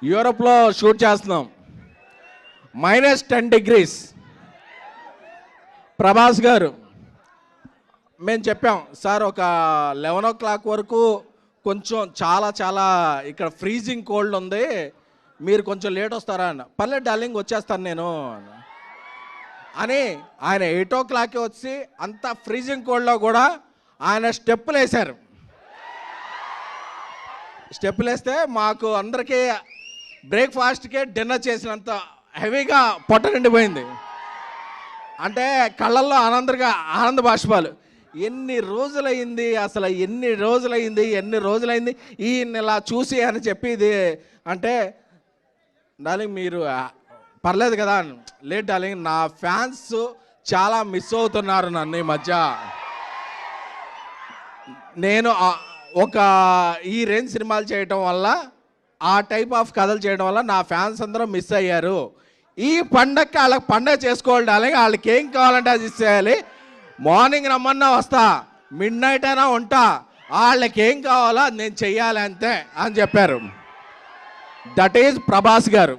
యూరోప్లో షూట్ చేస్తున్నాం. -10 degrees. ప్రభాస్ గారు మేము చెప్పాం సార్ ఒక 11 o'clock వరకు కొంచెం చాలా ఇక్కడ ఫ్రీజింగ్ కోల్డ్ ఉంది, మీరు కొంచెం లేట్ వస్తారా అన్న. పర్లేదు డార్లింగ్ వచ్చేస్తాను నేను అని ఆయన 8 o'clock వచ్చి అంత ఫ్రీజింగ్ కోల్డ్లో కూడా ఆయన స్టెప్పులు వేశారు. స్టెప్పులు వేస్తే మాకు అందరికీ బ్రేక్ఫాస్ట్కే డిన్నర్ చేసినంత హెవీగా పొట్ట నిండిపోయింది. అంటే కళ్ళల్లో ఆనంద బాష్పాలు. ఎన్ని రోజులైంది అసలు, ఎన్ని రోజులైంది ఈయన ఇలా చూసి అని చెప్పి ఇది అంటే, డార్లింగ్ మీరు పర్లేదు కదా, లేట్ డార్లింగ్ నా ఫ్యాన్స్ చాలా మిస్ అవుతున్నారు నన్ను ఈ మధ్య. నేను ఒక ఈ రేంజ్ సినిమాలు చేయటం వల్ల, ఆ టైప్ ఆఫ్ కథలు చేయడం వల్ల నా ఫ్యాన్స్ అందరూ మిస్ అయ్యారు. ఈ పండగకి వాళ్ళకి పండగ చేసుకోవాలి డార్లింగ్, వాళ్ళకి ఏం కావాలంటే అది ఇచ్చేయాలి. మార్నింగ్ రమ్మన్నా వస్తా, మిడ్-నైట్ అయినా ఉంటా, వాళ్ళకి ఏం కావాలో అది నేను చెయ్యాలి అంతే అని చెప్పారు. దట్ ఈజ్ ప్రభాస్ గారు.